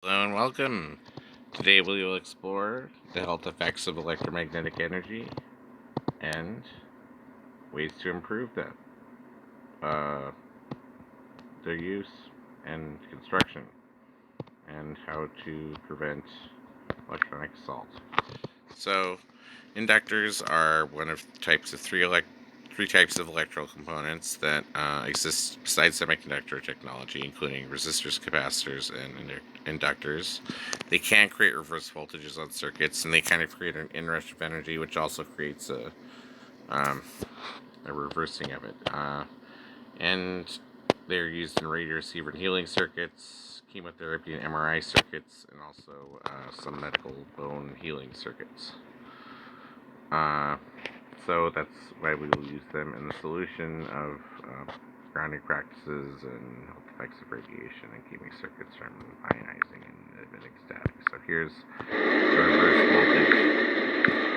Hello and welcome. Today we will explore the health effects of electromagnetic energy and ways to improve them, uh, their use and construction, and how to prevent electronic assault. So, inductors are one of types of three types of electrical components that exist besides semiconductor technology, including resistors, capacitors, and inductors. They can create reverse voltages on circuits, and they kind of create an inrush of energy, which also creates um, a reversing of it. And they're used in radio receiver and healing circuits, chemotherapy and MRI circuits, and also some medical bone healing circuits. Uh, so that's why we will use them in the solution of grounding practices and health effects of radiation and keeping circuits from ionizing and emitting static. So here's the reverse voltage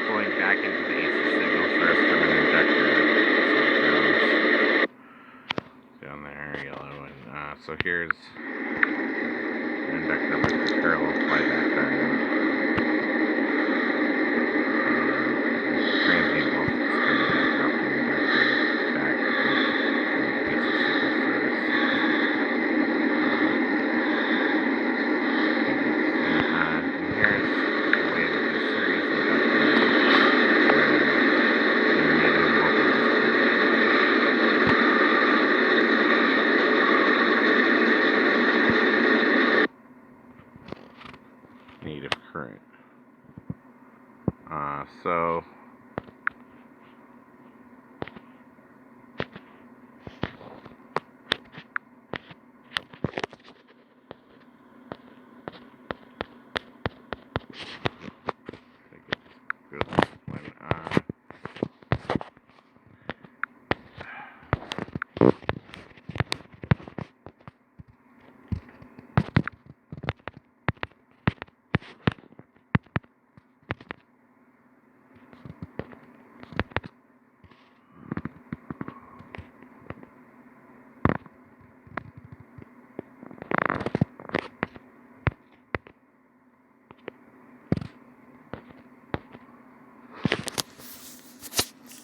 flowing back into the AC signal first from an inductor. So it goes down there, yellow, and so here's an inductor with the parallel flyback diode. Transient voltage is coming back off the inductor back into the AC signal first. And here's the way that the series inductor where the negative voltage is negative current.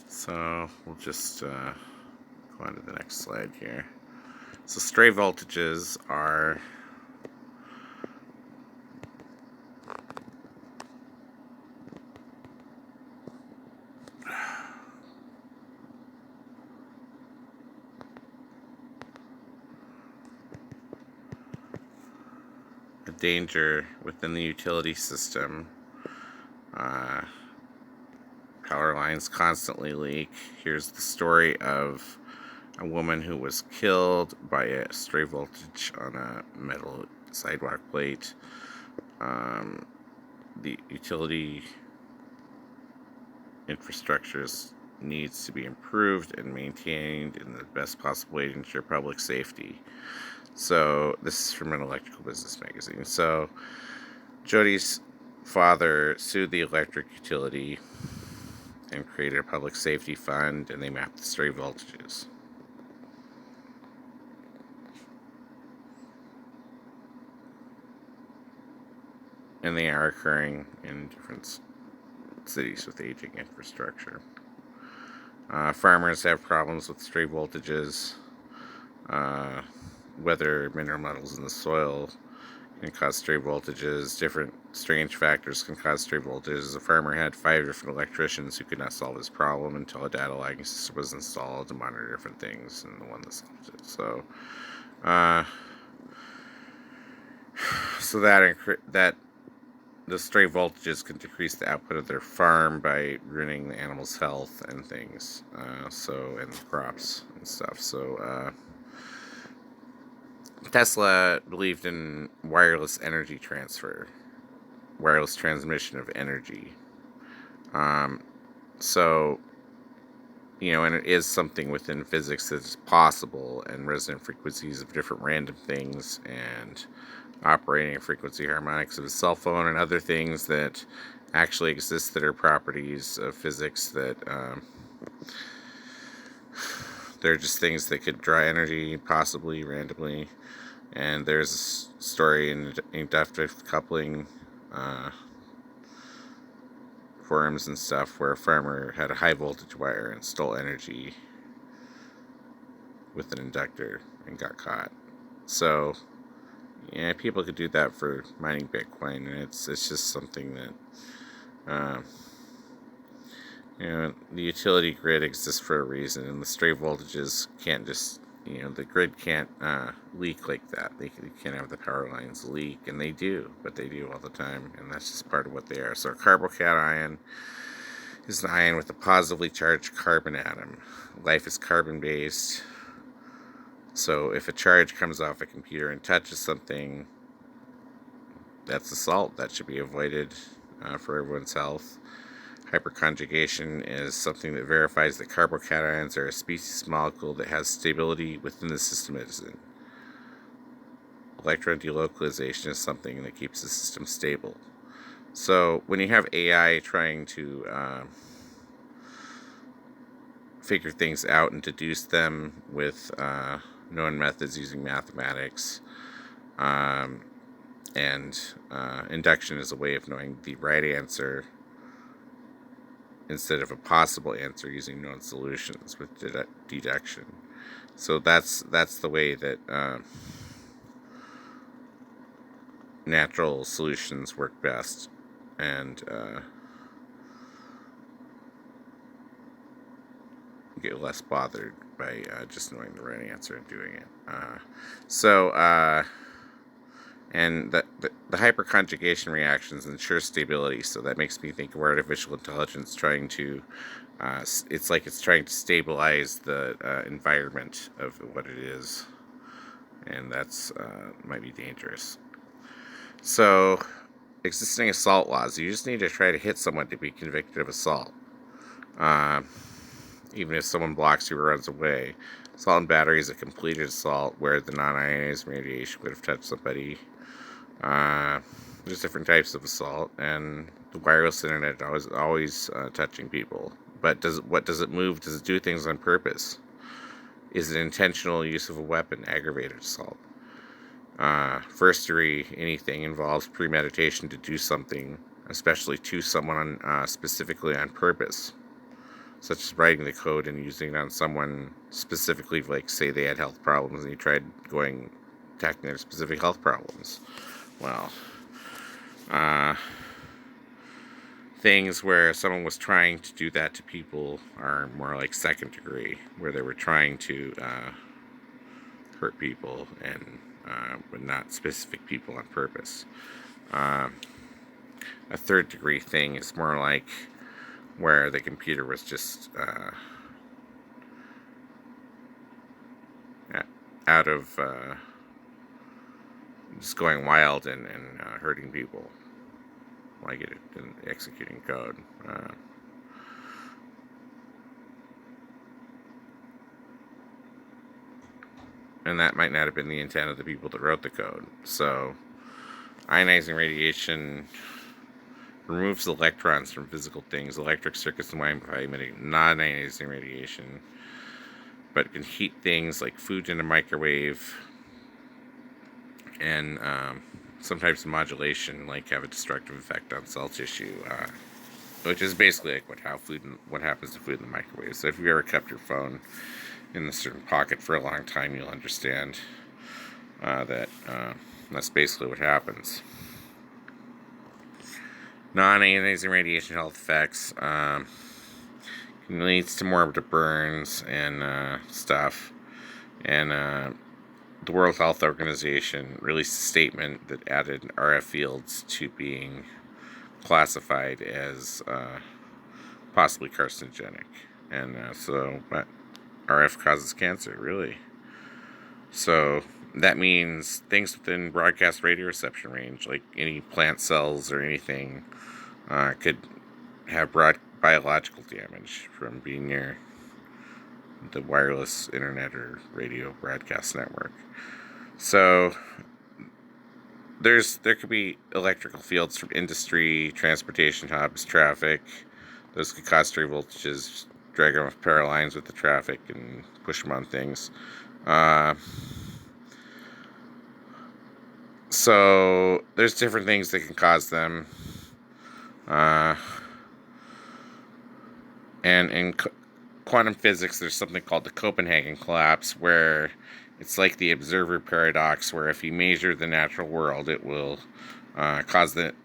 So we'll just go on to the next slide here. So stray voltages are a danger within the utility system. Power lines constantly leak. Here's the story of a woman who was killed by a stray voltage on a metal sidewalk plate. The utility infrastructure needs to be improved and maintained in the best possible way to ensure public safety. So this is from an electrical business magazine. So Jody's father sued the electric utility and created a public safety fund, and they mapped the stray voltages. And they are occurring in different cities with aging infrastructure. Farmers have problems with stray voltages. Whether mineral metals in the soil can cause stray voltages. Different strange factors can cause stray voltages. The farmer had 5 different electricians who could not solve his problem until a data logging system was installed to monitor different things, and the one that solved it. So that the stray voltages can decrease the output of their farm by ruining the animals' health and things. And the crops and stuff. Tesla believed in wireless energy transfer, wireless transmission of energy. And it is something within physics that is possible, and resonant frequencies of different random things, and operating frequency harmonics of a cell phone, and other things that actually exist that are properties of physics that they're just things that could draw energy possibly randomly, And there's a story in inductive coupling forums and stuff where a farmer had a high voltage wire and stole energy with an inductor and got caught. So, yeah, people could do that for mining Bitcoin, and it's just something that the utility grid exists for a reason, and the stray voltages can't just the grid can't leak like that. They can't have the power lines leak, and they do, but they do all the time, and that's just part of what they are. So a carbocation is an ion with a positively charged carbon atom. Life is carbon-based, so if a charge comes off a computer and touches something, that's assault. That should be avoided for everyone's health. Hyperconjugation is something that verifies that carbocations are a species molecule that has stability within the system it is in. Electron delocalization is something that keeps the system stable. So when you have AI trying to figure things out and deduce them with known methods using mathematics, and induction is a way of knowing the right answer instead of a possible answer using known solutions with deduction. So that's the way that natural solutions work best, and get less bothered by just knowing the right answer and doing it. And the hyperconjugation reactions ensure stability, so that makes me think of artificial intelligence trying to, it's like it's trying to stabilize the environment of what it is, and that's might be dangerous. So, existing assault laws, you just need to try to hit someone to be convicted of assault. Even if someone blocks you or runs away. Assault and battery is a completed assault where the non-ionizing radiation would have touched somebody. There's different types of assault, and the wireless internet is always touching people. But what does it move? Does it do things on purpose? Is it intentional use of a weapon, aggravated assault? First degree anything involves premeditation to do something, especially to someone specifically on purpose, such as writing the code and using it on someone specifically, like say they had health problems and you tried attacking their specific health problems. Well, things where someone was trying to do that to people are more like second degree, where they were trying to hurt people and but not specific people on purpose. A third degree thing is more like where the computer was just out of just going wild and hurting people, like it in executing code. And that might not have been the intent of the people that wrote the code. So, ionizing radiation removes electrons from physical things, electric circuits, and wiring by emitting non-ionizing radiation. But it can heat things like food in a microwave, and some types of modulation, like have a destructive effect on cell tissue, which is basically like what happens to food in the microwave. So if you've ever kept your phone in a certain pocket for a long time, you'll understand that that's basically what happens. Non-ionizing radiation health effects leads to more burns and stuff. And the World Health Organization released a statement that added RF fields to being classified as possibly carcinogenic. And but RF causes cancer, really. So that means things within broadcast radio reception range, like any plant cells or anything, could have biological damage from being near the wireless internet or radio broadcast network. So there could be electrical fields from industry, transportation hubs, traffic. Those could cause stray voltages, drag them off power lines with the traffic and push them on things. So there's different things that can cause them. And in quantum physics, there's something called the Copenhagen collapse, where it's like the observer paradox, where if you measure the natural world, it will cause the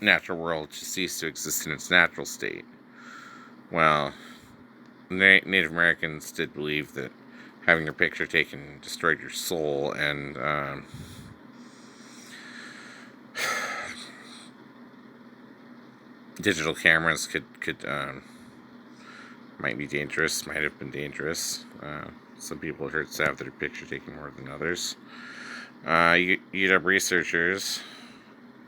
natural world to cease to exist in its natural state. Well, Native Americans did believe that having your picture taken destroyed your soul, and digital cameras could might be dangerous, might have been dangerous. Some people it hurts to have their picture taken more than others. UW researchers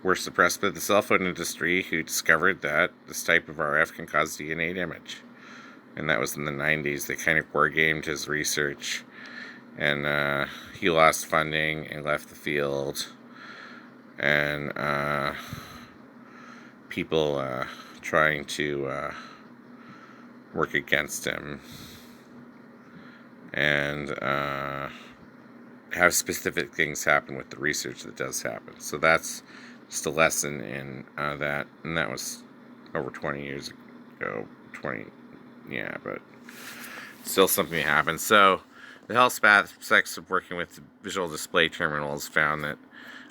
were suppressed by the cell phone industry, who discovered that this type of RF can cause DNA damage. And that was in the 90s. They kind of wargamed his research, and he lost funding and left the field. And people trying to work against him and have specific things happen with the research that does happen. So that's just a lesson in that, and that was over 20 years ago. But still something that happened. So the health aspects of working with visual display terminals found that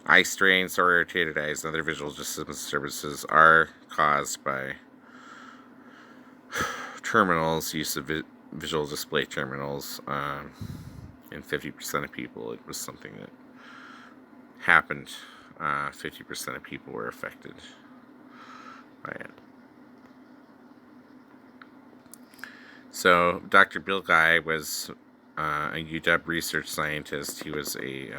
eye strain, sore irritated eyes, and other visual disturbances are caused by terminals, use of visual display terminals. In 50% of people, it was something that happened. 50% of people were affected by it. So Dr. Bill Guy was a UW research scientist. He was a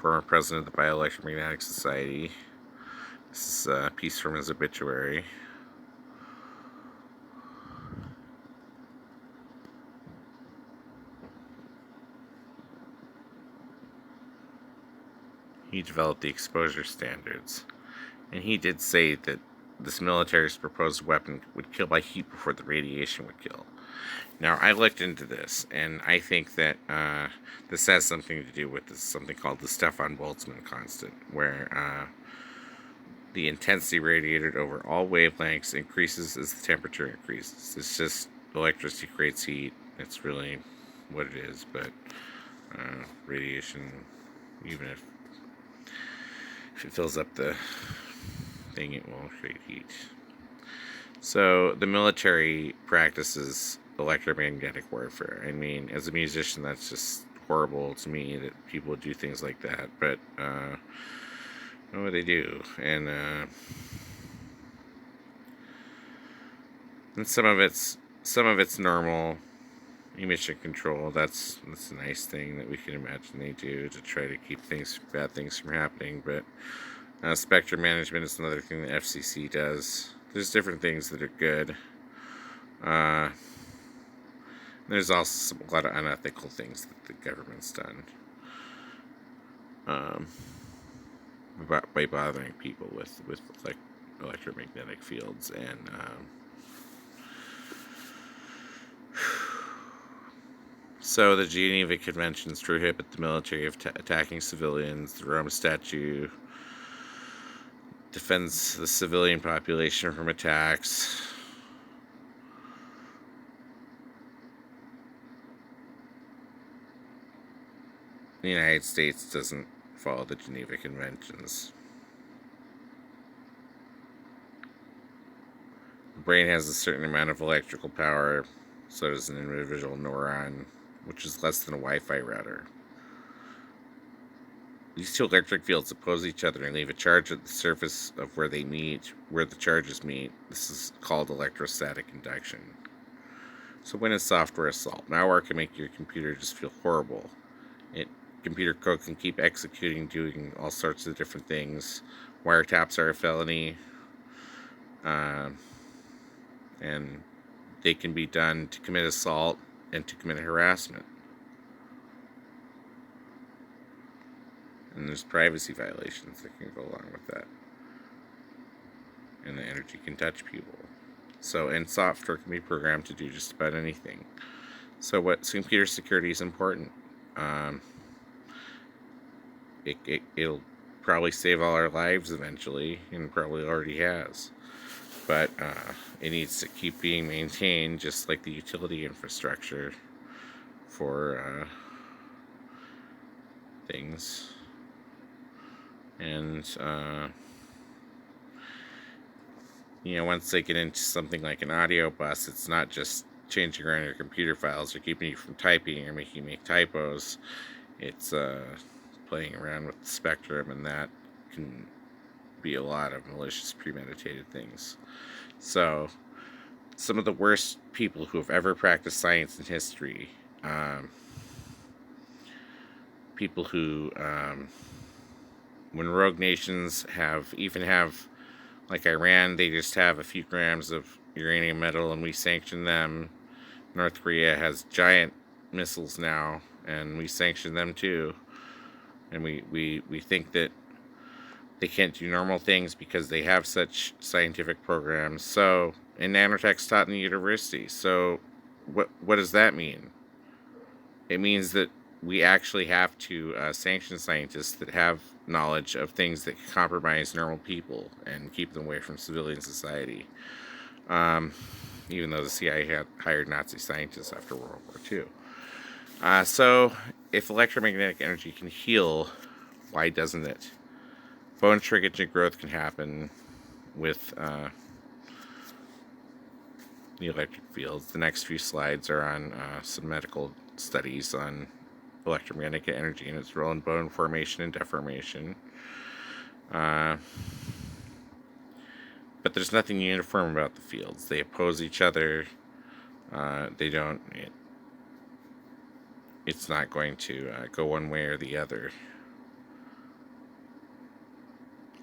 former president of the Bioelectromagnetic Society. This is a piece from his obituary. He developed the exposure standards. And he did say that this military's proposed weapon would kill by heat before the radiation would kill. Now, I looked into this, and I think that this has something to do with something called the Stefan Boltzmann constant, where the intensity radiated over all wavelengths increases as the temperature increases. It's just electricity creates heat. It's really what it is, but radiation, even if it fills up the thing, it won't create heat. So the military practices electromagnetic warfare. I mean, as a musician, that's just horrible to me that people do things like that, but what they do. And some of it's normal emission control. That's a nice thing that we can imagine they do to try to keep bad things from happening. But spectrum management is another thing the FCC does. There's different things that are good. There's also a lot of unethical things that the government's done by bothering people with electromagnetic fields. And so the Geneva Conventions prohibit the military of attacking civilians. The Rome Statute defends the civilian population from attacks. The United States doesn't follow the Geneva Conventions. The brain has a certain amount of electrical power, so does an individual neuron, which is less than a Wi-Fi router. These two electric fields oppose each other and leave a charge at the surface of where the charges meet. This is called electrostatic induction. So when is software assault? Malware can make your computer just feel horrible. Computer code can keep executing, doing all sorts of different things. Wiretaps are a felony. And they can be done to commit assault and to commit harassment. And there's privacy violations that can go along with that. And the energy can touch people. And software can be programmed to do just about anything. So computer security is important. It'll probably save all our lives eventually, and probably already has. But it needs to keep being maintained, just like the utility infrastructure for things. And once they get into something like an audio bus, it's not just changing around your computer files or keeping you from typing or making you make typos. It's playing around with the spectrum, and that can be a lot of malicious, premeditated things. So, some of the worst people who have ever practiced science in history, people who, when rogue nations have, like Iran, they just have a few grams of uranium metal and we sanction them. North Korea has giant missiles now, and we sanction them too. And we think that they can't do normal things because they have such scientific programs. So, and nanotech's taught in the university. So, what does that mean? It means that we actually have to sanction scientists that have knowledge of things that can compromise normal people and keep them away from civilian society. Even though the CIA had hired Nazi scientists after World War II. So, if electromagnetic energy can heal, why doesn't it? Bone shrinkage and growth can happen with the electric fields. The next few slides are on some medical studies on electromagnetic energy and its role in bone formation and deformation. But there's nothing uniform about the fields. They oppose each other. It's not going to go one way or the other.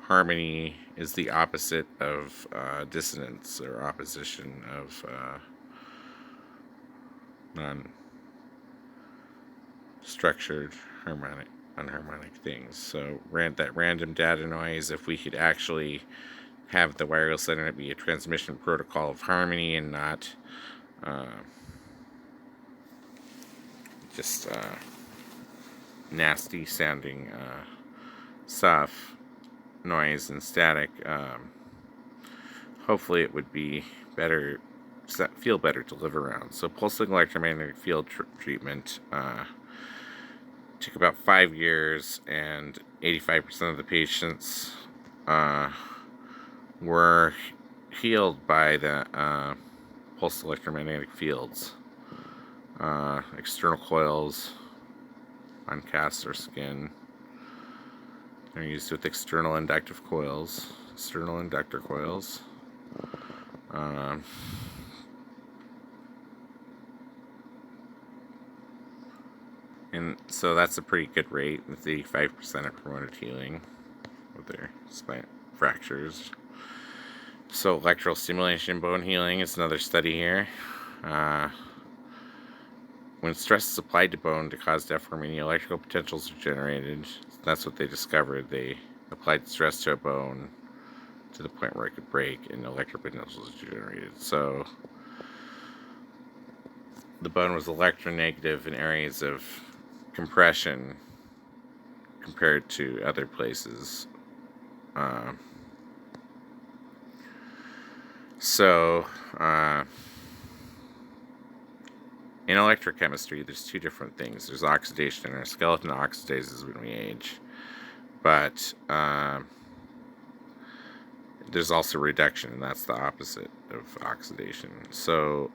Harmony is the opposite of dissonance or opposition of non-structured unharmonic things. So that random data noise, if we could actually have the wireless internet be a transmission protocol of harmony and not just nasty sounding stuff, noise and static, hopefully it would be better, feel better to live around. So pulsing electromagnetic field treatment took about 5 years, and 85% of the patients were healed by the pulse electromagnetic fields. External coils on cast or skin. They're used with external inductor coils. And so that's a pretty good rate. It's 85% of promoted healing with their spine fractures. So electrical stimulation bone healing is another study here. When stress is applied to bone to cause deformity, electrical potentials are generated. That's what they discovered. They applied stress to a bone to the point where it could break, and electrical potentials are generated. So the bone was electronegative in areas of compression compared to other places. In electrochemistry, there's two different things. There's oxidation, and our skeleton oxidizes when we age. But there's also reduction, and that's the opposite of oxidation. So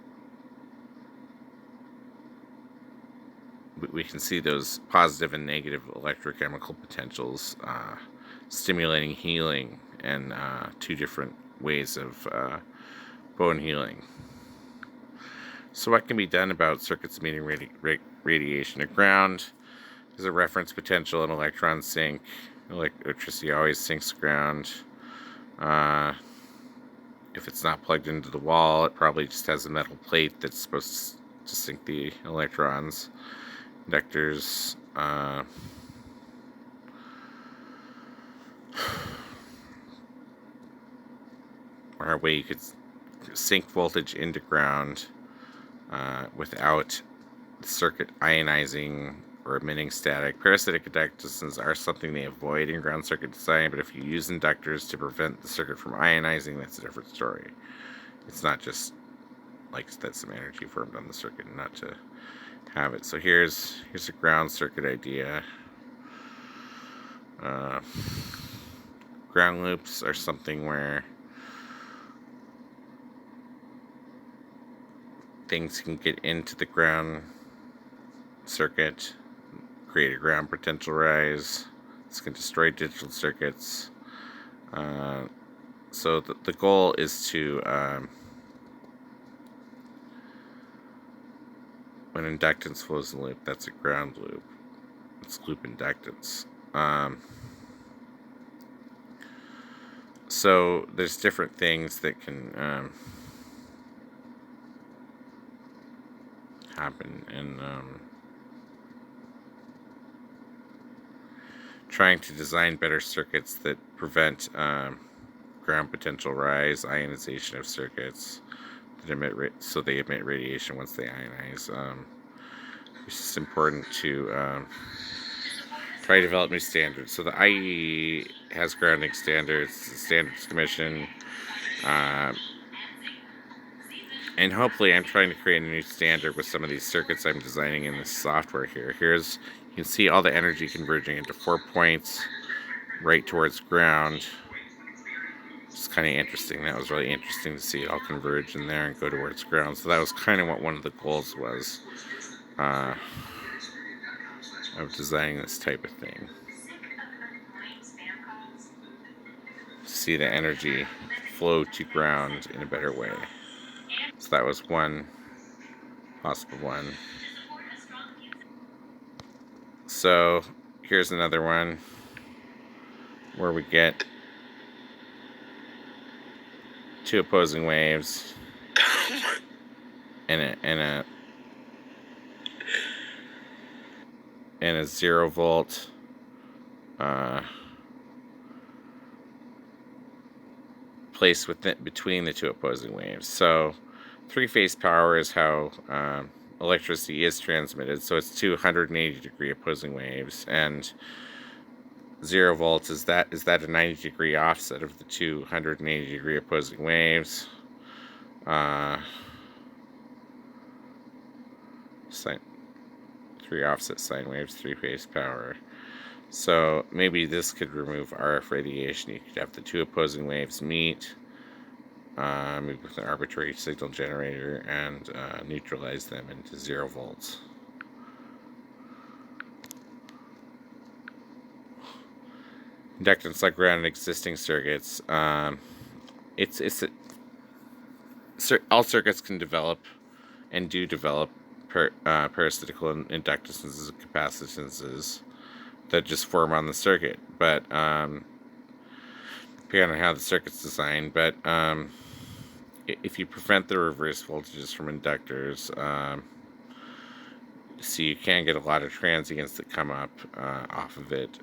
we can see those positive and negative electrochemical potentials stimulating healing, and two different ways of bone healing. So what can be done about circuits emitting radiation? At ground is a reference potential, and electrons sink. Electricity always sinks ground. If it's not plugged into the wall, it probably just has a metal plate that's supposed to sink the electrons. Inductors are a way you could sink voltage into ground without the circuit ionizing or emitting static. Parasitic inductances are something they avoid in ground circuit design, but if you use inductors to prevent the circuit from ionizing, that's a different story. It's not just like that some energy formed on the circuit, not to have it. So here's a ground circuit idea. Ground loops are something where things can get into the ground circuit, create a ground potential rise. This can destroy digital circuits. So the goal is to, when inductance flows in the loop, that's a ground loop. It's loop inductance. So there's different things that can happen in trying to design better circuits that prevent ground potential rise, ionization of circuits that emit so they emit radiation once they ionize. It's just important to try to develop new standards. So the IEEE has grounding standards, the Standards Commission, and hopefully I'm trying to create a new standard with some of these circuits I'm designing in this software here. You can see all the energy converging into 4 points right towards ground. It's kind of interesting. That was really interesting to see it all converge in there and go towards ground. So that was kind of what one of the goals was of designing this type of thing. See the energy flow to ground in a better way. So that was one possible one. So here's another one where we get two opposing waves and a 0 volt placed between the two opposing waves. So three-phase power is how electricity is transmitted. So it's 280-degree opposing waves, and 0 volts is that a 90-degree offset of the 280-degree opposing waves. Three offset sine waves, three-phase power. So maybe this could remove RF radiation. You could have the two opposing waves meet, maybe with an arbitrary signal generator, and neutralize them into 0 volts. Inductance like ground in existing circuits. All circuits can develop and do develop parasitical inductances and capacitances that just form on the circuit, but depending on how the circuit's designed. But if you prevent the reverse voltages from inductors, so you can get a lot of transients that come up off of it.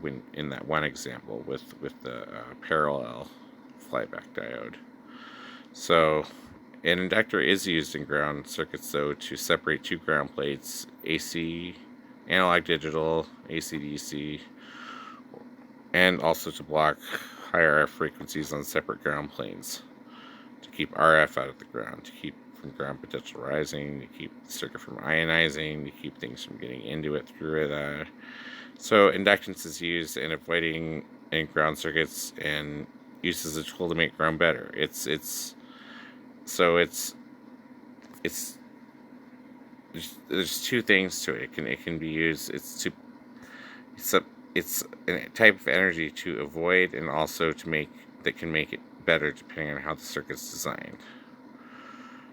When in that one example with the parallel flyback diode. So an inductor is used in ground circuits, though, to separate two ground plates, AC, analog digital, AC-DC, and also to block higher RF frequencies on separate ground planes, to keep RF out of the ground, to keep from ground potential rising, to keep the circuit from ionizing, to keep things from getting into it through it. So inductance is used in avoiding in ground circuits and used as a tool to make ground better. There's two things to it. It can be used. It's a type of energy to avoid, and also that can make it better depending on how the circuit's designed.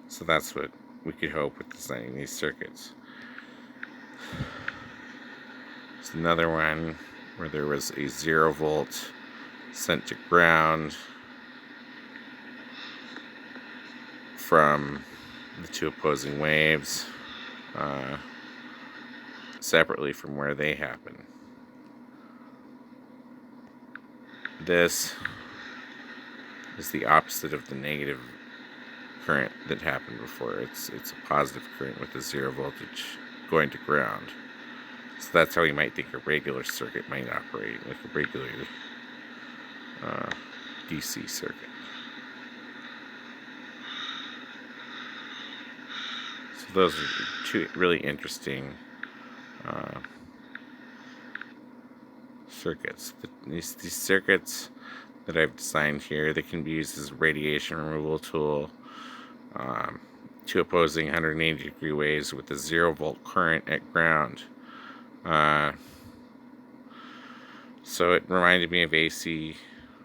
So that's what we could hope with designing these circuits. There's another one where there was a 0 volt sent to ground from the two opposing waves separately from where they happen. This is the opposite of the negative current that happened before. It's a positive current with a 0 voltage going to ground. So that's how you might think a regular circuit might operate, like a regular DC circuit. So those are two really interesting circuits. These circuits that I've designed here, they can be used as a radiation removal tool. Two opposing 180-degree waves with a 0-volt current at ground. So it reminded me of AC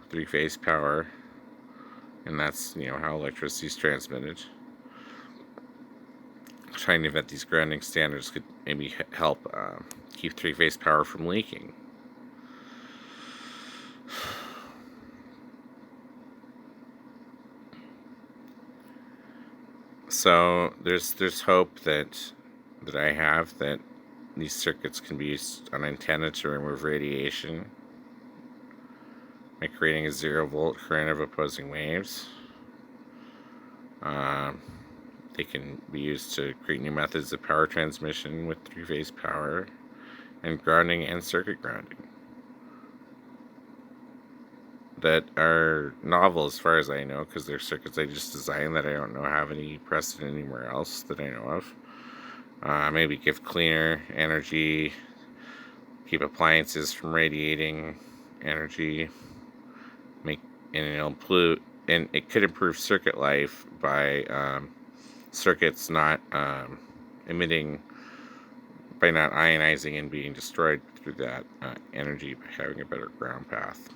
three-phase power, and that's how electricity is transmitted. Trying to invent these grounding standards could maybe help keep three-phase power from leaking. So there's hope that I have that these circuits can be used on antenna to remove radiation by creating a 0-volt current of opposing waves. They can be used to create new methods of power transmission with three-phase power and grounding and circuit grounding that are novel as far as I know, because they're circuits I just designed that I don't know have any precedent anywhere else that I know of. Maybe give cleaner energy, keep appliances from radiating energy, and it could improve circuit life by circuits not emitting, by not ionizing and being destroyed through that energy by having a better ground path.